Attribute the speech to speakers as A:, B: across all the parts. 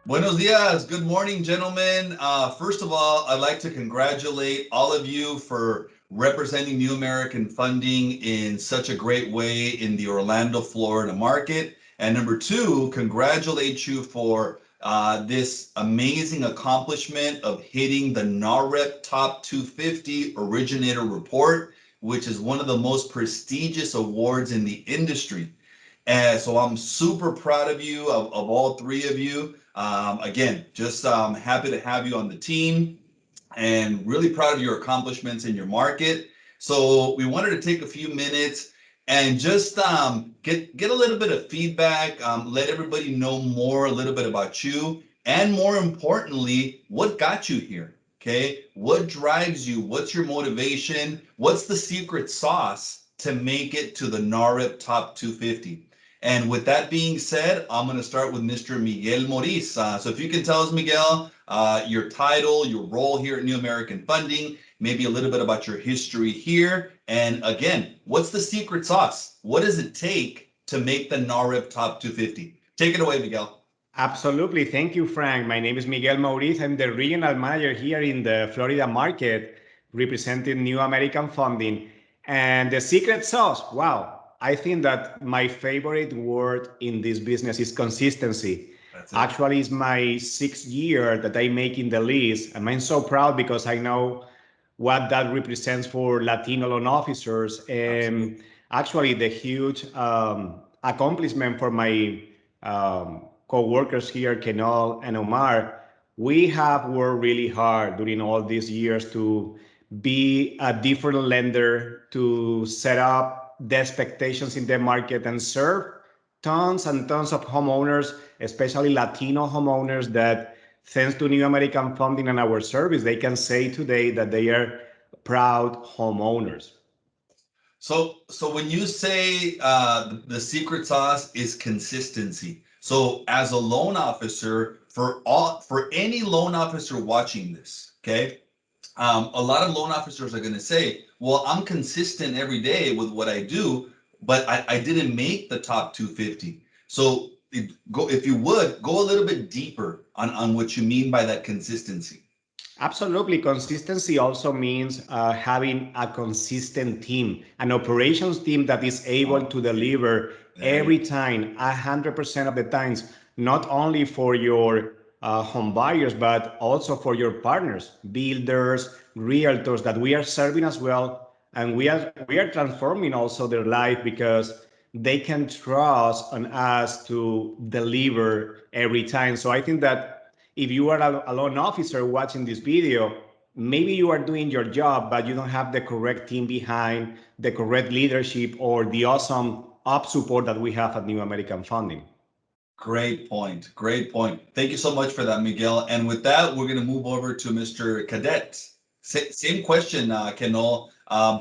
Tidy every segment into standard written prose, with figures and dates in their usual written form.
A: Buenos dias. Good morning, gentlemen. First of all, I'd like to congratulate all of you for representing New American Funding in such a great way in the Orlando, Florida market. And number two, congratulate you for this amazing accomplishment of hitting the NAHREP Top 250 Originator Report, which is one of the most prestigious awards in the industry. And so I'm super proud of you, of all three of you. Again, just happy to have you on the team and really proud of your accomplishments in your market. So we wanted to take a few minutes and just get a little bit of feedback, let everybody know more a little bit about you, and more importantly, what got you here. Okay, what drives you? What's your motivation? What's the secret sauce to make it to the NAHREP Top 250? And with that being said, I'm going to start with Mr. Miguel Mouriz. So if you can tell us, Miguel, your title, your role here at New American Funding, maybe a little bit about your history here. And again, what's the secret sauce? What does it take to make the NAHREP Top 250? Take it away, Miguel.
B: Absolutely. Thank you, Frank. My name is Miguel Mouriz. I'm the regional manager here in the Florida market, representing New American Funding. And the secret sauce, wow. I think that my favorite word in this business is consistency. Actually, it's my sixth year that I make in the list. And I'm so proud because I know what that represents for Latino loan officers. And actually, the huge accomplishment for my co-workers here, Kenol and Omar, we have worked really hard during all these years to be a different lender, to set up the expectations in the market and serve tons and tons of homeowners, especially Latino homeowners that thanks to New American Funding and our service, they can say today that they are proud homeowners.
A: So when you say the secret sauce is consistency, so as a loan officer, for any loan officer watching this, okay, a lot of loan officers are going to say, well, I'm consistent every day with what I do, but I didn't make the top 250. So if you would, go a little bit deeper on what you mean by that consistency.
B: Absolutely. Consistency also means having a consistent team, an operations team that is able to deliver every time, 100% of the times, not only for your home buyers, but also for your partners, builders, realtors that we are serving as well. And we are transforming also their life because they can trust on us to deliver every time. So I think that if you are a loan officer watching this video, maybe you are doing your job, but you don't have the correct team behind, the correct leadership, or the awesome up support that we have at New American Funding.
A: Great point. Great point. Thank you so much for that, Miguel. And with that, we're going to move over to Mr. Cadet. Same question, Kenol.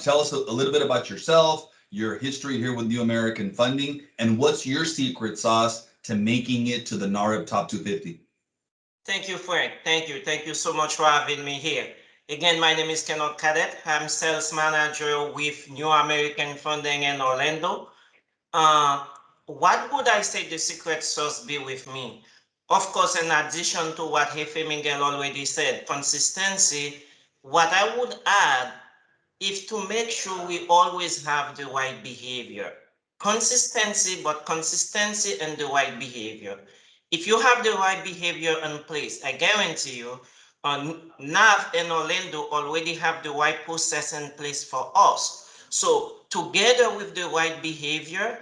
A: Tell us a little bit about yourself, your history here with New American Funding, and what's your secret sauce to making it to the NAHREP Top 250?
C: Thank you, Frank. Thank you. Thank you so much for having me here. Again, my name is Kenol Cadet. I'm sales manager with New American Funding in Orlando. What would I say the secret sauce be with me? Of course, in addition to what Jefe Miguel already said, consistency, what I would add is to make sure we always have the right behavior. Consistency, but consistency and the right behavior. If you have the right behavior in place, I guarantee you, NAV and Orlando already have the right process in place for us. So together with the right behavior,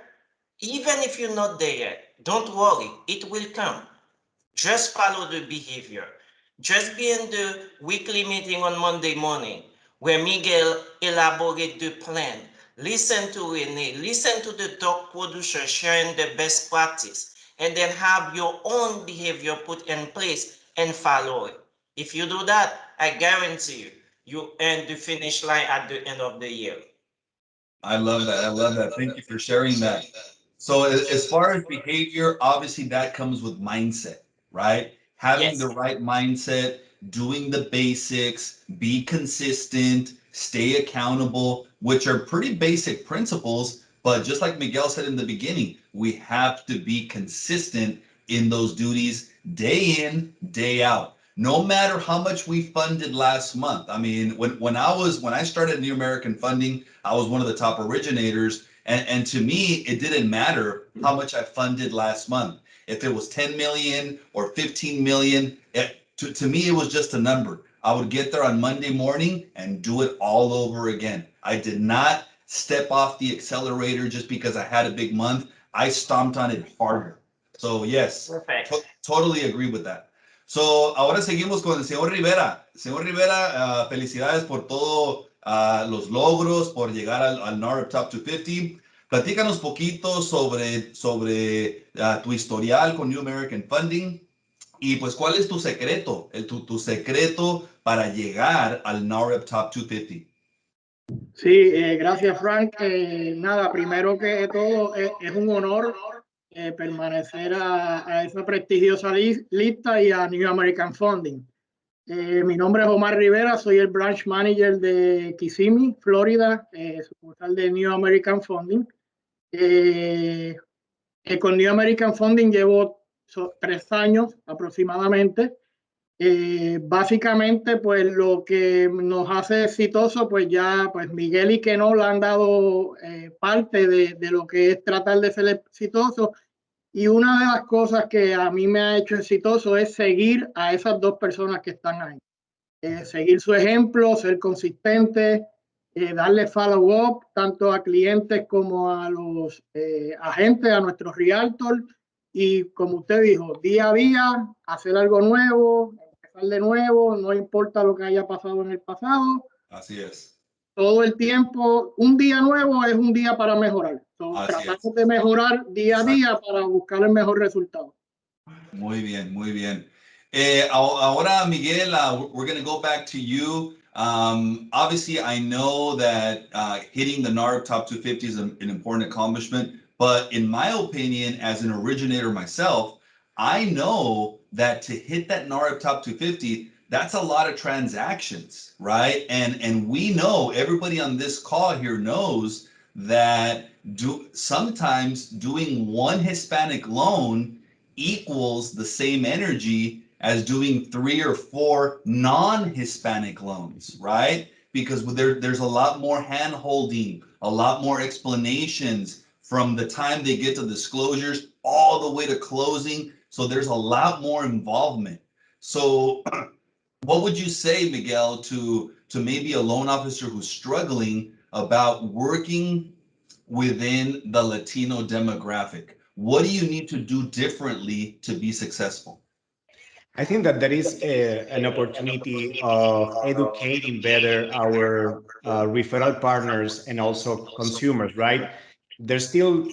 C: even if you're not there yet, don't worry, it will come. Just follow the behavior. Just be in the weekly meeting on Monday morning where Miguel elaborate the plan. Listen to Rene, listen to the top producer sharing the best practice, and then have your own behavior put in place and follow it. If you do that, I guarantee you, you earn the finish line at the end of the year.
A: I love that. I love that. Thank you for sharing that. So as far as behavior, obviously that comes with mindset, right? Having the
C: Yes.
A: right mindset, doing the basics, be consistent, stay accountable, which are pretty basic principles. But just like Miguel said in the beginning, we have to be consistent in those duties day in, day out. No matter how much we funded last month. I mean, when I started New American Funding, I was one of the top originators. And to me, it didn't matter how much I funded last month. If it was 10 million or 15 million, to me, it was just a number. I would get there on Monday morning and do it all over again. I did not step off the accelerator just because I had a big month. I stomped on it harder. So yes, totally agree with that. So ahora seguimos con el señor Rivera. Señor Rivera, felicidades por todo los logros, por llegar al NAHREP Top 250. Platícanos poquito sobre tu historial con New American Funding y pues cuál es tu secreto, tu secreto para llegar al NAHREP Top 250.
D: Sí, gracias Frank. Nada, primero que todo es un honor permanecer a esa prestigiosa lista y a New American Funding. Mi nombre es Omar Rivera, soy el Branch Manager de Kissimmee, Florida, sucursal de New American Funding. Con New American Funding llevo 3 años aproximadamente. Básicamente, pues lo que nos hace exitoso, pues ya pues Miguel y Kenol han dado parte de lo que es tratar de ser exitoso. Y una de las cosas que a mí me ha hecho exitoso es seguir a esas 2 personas que están ahí. Seguir su ejemplo, ser consistente, darle follow-up tanto a clientes como a los agentes, a nuestros realtors. Y como usted dijo, día a día, hacer algo nuevo, empezar de nuevo, no importa lo que haya pasado en el pasado.
A: Así es.
D: Todo el tiempo, un día nuevo es un día para mejorar. Tratamos de mejorar día a día para buscar el mejor resultado.
A: Muy bien, muy bien. Ahora, Miguel, we're going to go back to you. Obviously, I know that hitting the NAHREP Top 250 is an important accomplishment, but in my opinion, as an originator myself, I know that to hit that NAHREP Top 250, that's a lot of transactions, right? And we know, everybody on this call here knows that sometimes doing one Hispanic loan equals the same energy as doing 3 or 4 non-Hispanic loans, right? Because there's a lot more hand-holding, a lot more explanations from the time they get to disclosures all the way to closing. So there's a lot more involvement. So what would you say, Miguel, to maybe a loan officer who's struggling about working within the Latino demographic? What do you need to do differently to be successful?
B: I think that there is an opportunity of educating better our referral partners and also consumers, right? There's still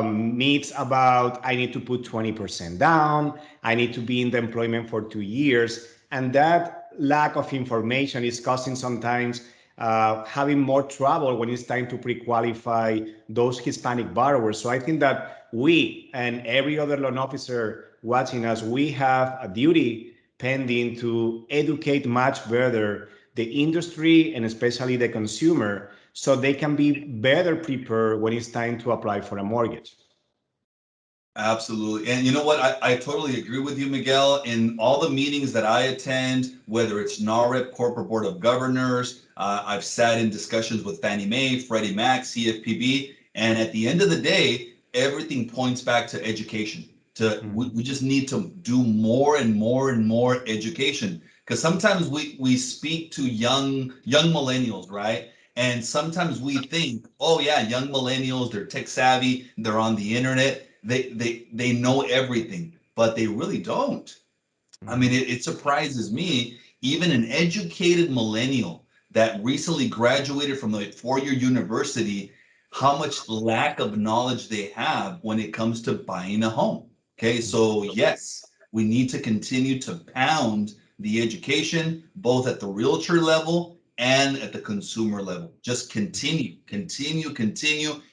B: needs about, I need to put 20% down, I need to be in the employment for 2 years. And that lack of information is causing sometimes having more trouble when it's time to pre-qualify those Hispanic borrowers. So I think that we and every other loan officer watching us, we have a duty pending to educate much better the industry and especially the consumer so they can be better prepared when it's time to apply for a mortgage.
A: Absolutely. And you know what? I totally agree with you, Miguel. In all the meetings that I attend, whether it's NAHREP, Corporate Board of Governors, I've sat in discussions with Fannie Mae, Freddie Mac, CFPB, and at the end of the day, everything points back to education. We just need to do more and more and more education, because sometimes we speak to young millennials, right? And sometimes we think, oh yeah, young millennials, they're tech savvy, they're on the internet, they know everything, but they really don't. I mean, it surprises me, even an educated millennial that recently graduated from the 4-year university, how much lack of knowledge they have when it comes to buying a home. Okay, so yes, we need to continue to pound the education, both at the realtor level and at the consumer level. Just continue.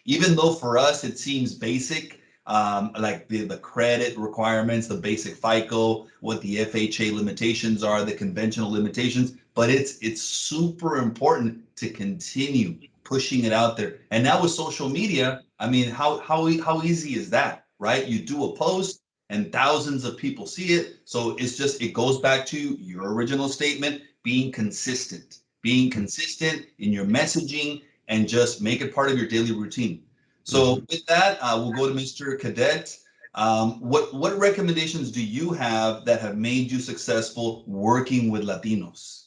A: Even though for us it seems basic, like the credit requirements, the basic FICO, what the FHA limitations are, the conventional limitations, but it's super important to continue pushing it out there. And now with social media, I mean, how easy is that, right? You do a post, and thousands of people see it. So it goes back to your original statement, being consistent in your messaging, and just make it part of your daily routine. So with that, we'll go to Mr. Cadet. What recommendations do you have that have made you successful working with Latinos?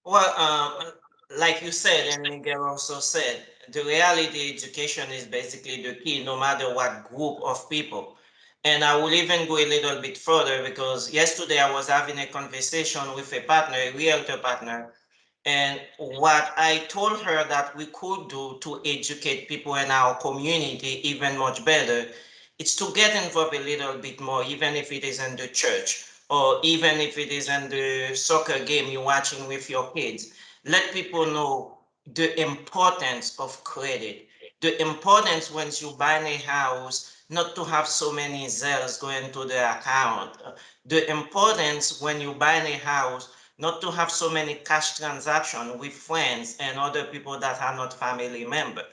C: Well, like you said, and Miguel also said, the reality education is basically the key, no matter what group of people. And I will even go a little bit further, because yesterday I was having a conversation with a partner, a realtor partner, and what I told her that we could do to educate people in our community even much better, it's to get involved a little bit more, even if it is in the church, or even if it is in the soccer game you're watching with your kids. Let people know the importance of credit, the importance when you buy a house, not to have so many zeros going to the account, the importance when you buy a house, not to have so many cash transactions with friends and other people that are not family members.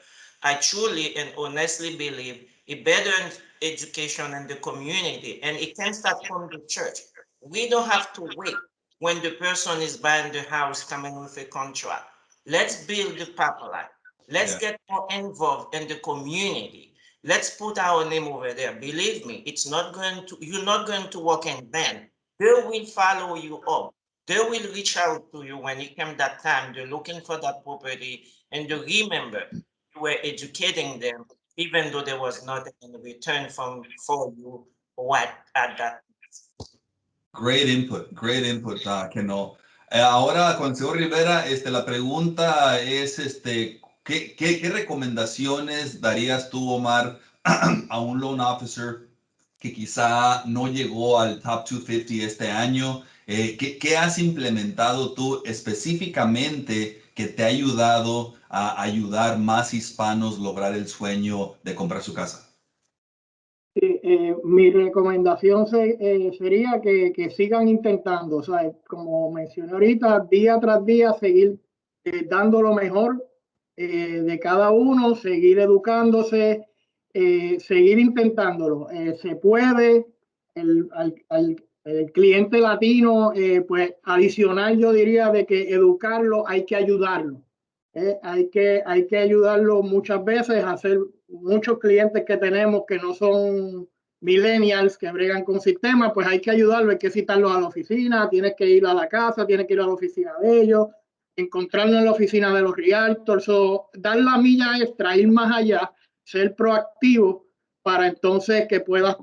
C: I truly and honestly believe a better education in the community, and it can start from the church. We don't have to wait when the person is buying the house coming with a contract. Let's build the pipeline. Let's get more involved in the community. Let's put our name over there. Believe me, you're not going to work in vain. They will follow you up. They will reach out to you when it comes that time. They're looking for that property, and they remember you were educating them, even though there was nothing in return for you what at that.
A: Great input, Kenol. Ahora, con el señor Rivera, la pregunta es, ¿qué recomendaciones darías tú, Omar, a un loan officer que quizá no llegó al top 250 este año? ¿Qué has implementado tú específicamente que te ha ayudado a ayudar más hispanos a lograr el sueño de comprar su casa?
D: Mi recomendación sería que sigan intentando, o sea, como mencioné ahorita, día tras día, seguir dando lo mejor de cada uno, seguir educándose, seguir intentándolo. Se puede, el cliente latino, pues adicional yo diría de que educarlo, hay que ayudarlo. Hay que ayudarlo muchas veces a hacer muchos clientes que tenemos que no son millennials que bregan con sistemas, pues hay que ayudarlo, hay que citarlos a la oficina, tienes que ir a la casa, tienes que ir a la oficina de ellos, encontrarnos en la oficina de los realtors, dar la milla extra, ir más allá, ser proactivo para entonces que puedas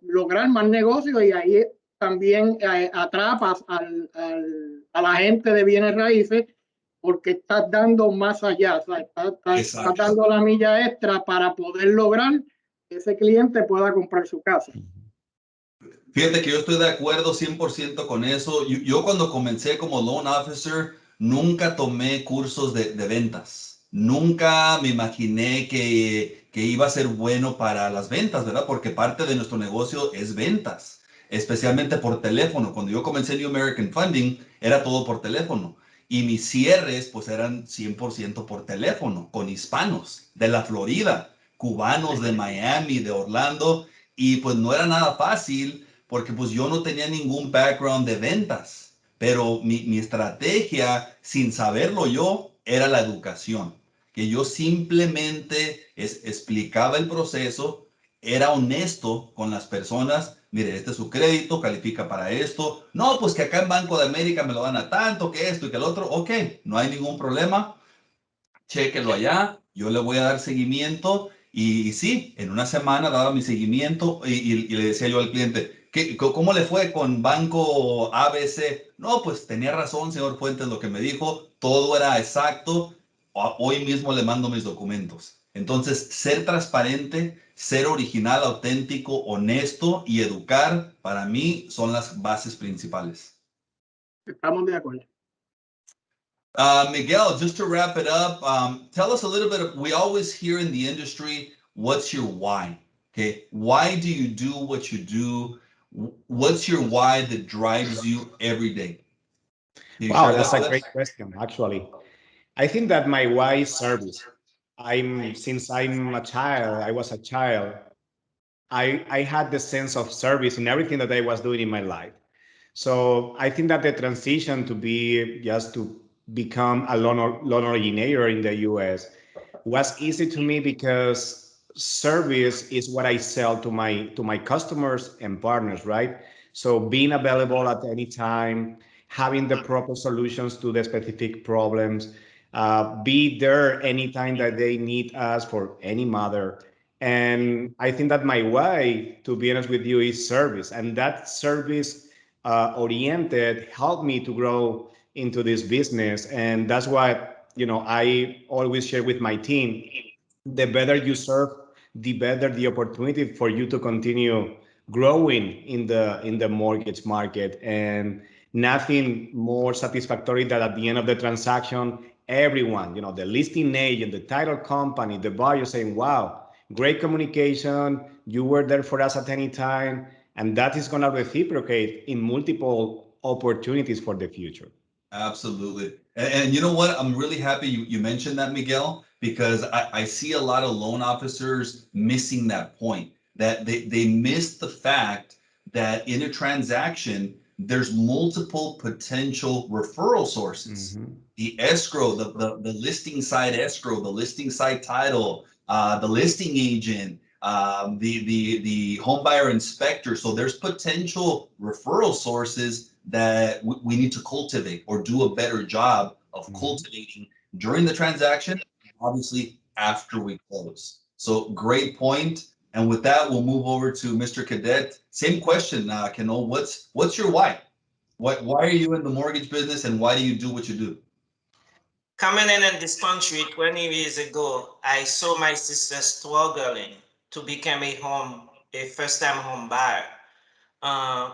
D: lograr más negocios, y ahí también atrapas a la gente de bienes raíces, porque estás dando más allá, o sea, estás dando la milla extra para poder lograr que ese cliente pueda comprar su casa.
A: Fíjate que yo estoy de acuerdo 100% con eso. Yo cuando comencé como loan officer, nunca tomé cursos de ventas. Nunca me imaginé que iba a ser bueno para las ventas, ¿verdad? Porque parte de nuestro negocio es ventas, especialmente por teléfono. Cuando yo comencé New American Funding, era todo por teléfono. Y mis cierres, pues, eran 100% por teléfono, con hispanos de la Florida, cubanos de Miami, de Orlando. Y pues no era nada fácil, porque pues yo no tenía ningún background de ventas. Pero mi estrategia, sin saberlo yo, era la educación. Que yo simplemente explicaba el proceso, era honesto con las personas. Mire, este es su crédito, califica para esto. No, pues que acá en Banco de América me lo dan a tanto, que esto y que el otro. Ok, no hay ningún problema. Chéquelo allá, yo le voy a dar seguimiento. Y sí, en una semana daba mi seguimiento y le decía yo al cliente, ¿cómo le fue con Banco ABC? No, pues tenía razón, señor Fuentes, lo que me dijo, todo era exacto. Hoy mismo le mando mis documentos. Entonces, ser transparente, ser original, auténtico, honesto y educar, para mí, son las bases principales.
D: Estamos de acuerdo.
A: Miguel, just to wrap it up, tell us a little bit we always hear in the industry, what's your why? Okay, why do you do what you do? What's your why that drives you every day?
B: Wow, that's a great question, actually. I think that my why is service. Since I'm a child, I was a child, I had the sense of service in everything that I was doing in my life. So I think that the transition to become a loan originator in the US was easy to me because service is what I sell to my customers and partners, right? So being available at any time, having the proper solutions to the specific problems, be there anytime that they need us for any matter. And I think that my way, to be honest with you, is service, and that service oriented helped me to grow into this business. And that's what, I always share with my team. The better you serve, the better the opportunity for you to continue growing in the mortgage market. And nothing more satisfactory than at the end of the transaction, everyone, the listing agent, the title company, the buyer saying, wow, great communication, you were there for us at any time. And that is going to reciprocate in multiple opportunities for the future.
A: Absolutely. And you know what? I'm really happy you mentioned that, Miguel, because I see a lot of loan officers missing that point, that they miss the fact that in a transaction, there's multiple potential referral sources. Mm-hmm. The escrow, the listing side escrow, the listing side title, the listing agent, the home buyer inspector. So there's potential referral sources that we need to cultivate or do a better job of cultivating during the transaction, obviously after we close. So great point. And with that, we'll move over to Mr. Cadet. Same question, Kenol. What's your why? Why are you in the mortgage business, and why do you do what you do?
C: Coming in this country 20 years ago, I saw my sister struggling to become a first-time home buyer.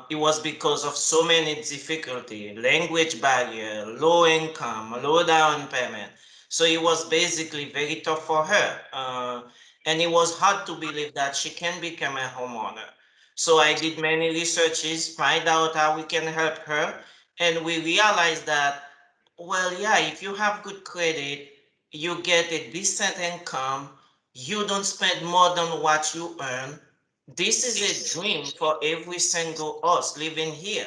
C: It was because of so many difficulties, language barrier, low income, low down payment. So it was basically very tough for her. And it was hard to believe that she can become a homeowner. So I did many researches, find out how we can help her. And we realized that, well, yeah, if you have good credit, you get a decent income, you don't spend more than what you earn. This is a dream for every single us living here.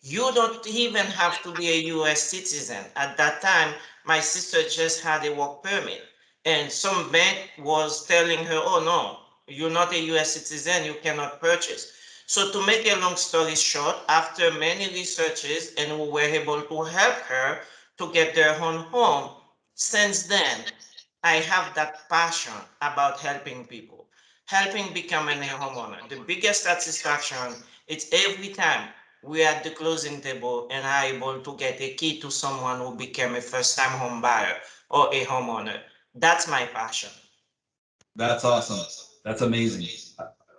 C: You don't even have to be a US citizen. At that time, my sister just had a work permit, and some bank was telling her, oh no, you're not a US citizen, you cannot purchase. So to make a long story short, after many researches, and we were able to help her to get their own home, since then, I have that passion about helping people, helping becoming a homeowner. The biggest satisfaction is every time we are at the closing table and are able to get a key to someone who became a first-time home buyer or a homeowner. That's my passion.
A: That's awesome. That's amazing.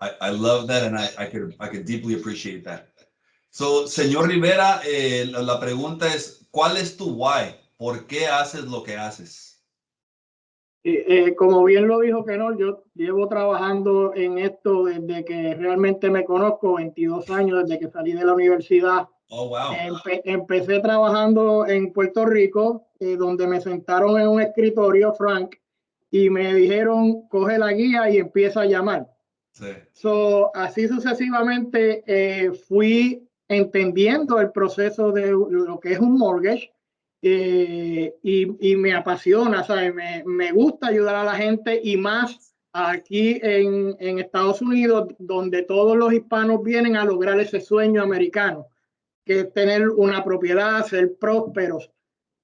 A: I love that, and I could deeply appreciate that. So, señor Rivera, la pregunta es, ¿cuál es tu why? ¿Por qué haces lo que haces?
D: Como bien lo dijo Kenol, yo llevo trabajando en esto desde que realmente me conozco, 22 años desde que salí de la universidad.
A: Oh, wow.
D: Empecé trabajando en Puerto Rico, donde me sentaron en un escritorio, Frank, y me dijeron, coge la guía y empieza a llamar.
A: Sí.
D: Así sucesivamente fui entendiendo el proceso de lo que es un mortgage. Y me apasiona, ¿sabes? Me gusta ayudar a la gente, y más aquí en Estados Unidos, donde todos los hispanos vienen a lograr ese sueño americano, que es tener una propiedad, ser prósperos.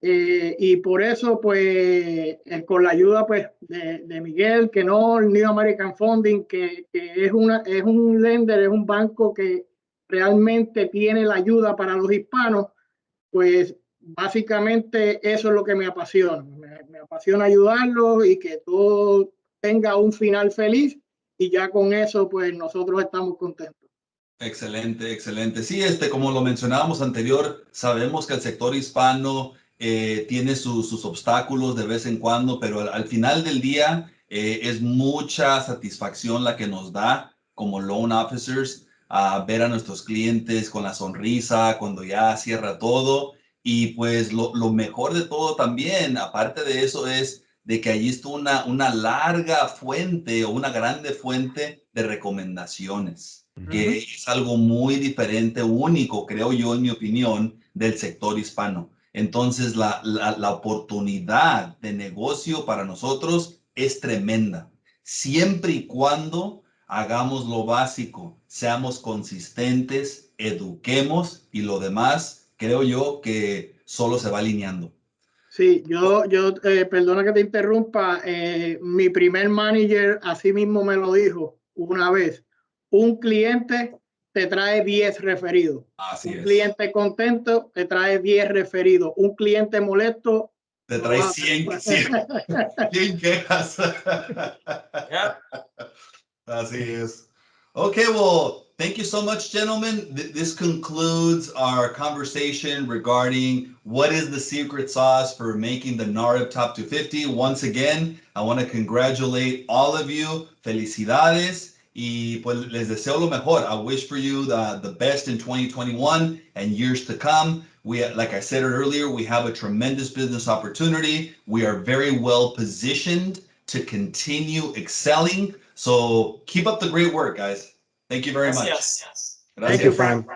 D: Y por eso, pues, con la ayuda pues, de Miguel, Kenol, New American Funding, que es un lender, es un banco que realmente tiene la ayuda para los hispanos, pues básicamente eso es lo que me apasiona. Me apasiona ayudarlos y que todo tenga un final feliz, y ya con eso pues nosotros estamos contentos.
A: Excelente, excelente. Sí, como lo mencionábamos anterior, sabemos que el sector hispano tiene sus obstáculos de vez en cuando, pero al final del día es mucha satisfacción la que nos da como loan officers ver a nuestros clientes con la sonrisa cuando ya cierra todo. Y pues lo mejor de todo también, aparte de eso, es de que allí está una larga fuente o una grande fuente de recomendaciones, que es algo muy diferente, único, creo yo, en mi opinión, del sector hispano. Entonces, la oportunidad de negocio para nosotros es tremenda, siempre y cuando hagamos lo básico, seamos consistentes, eduquemos y lo demás, creo yo que solo se va alineando.
D: Sí, perdona que te interrumpa, mi primer manager así mismo me lo dijo una vez, un cliente te trae 10 referidos,
A: Así
D: un
A: es.
D: cliente contento te trae 10 referidos, un cliente molesto
A: te trae 100 quejas.
C: Yeah.
A: Así es. Okay, well, thank you so much, gentlemen. This concludes our conversation regarding what is the secret sauce for making the NAHREP Top 250. Once again, I want to congratulate all of you. Felicidades. Y pues les deseo lo mejor. I wish for you the best in 2021 and years to come. Like I said earlier, we have a tremendous business opportunity. We are very well positioned to continue excelling. So keep up the great work, guys. Thank you very much.
C: Yes.
A: Gracias.
B: Thank you, Frank.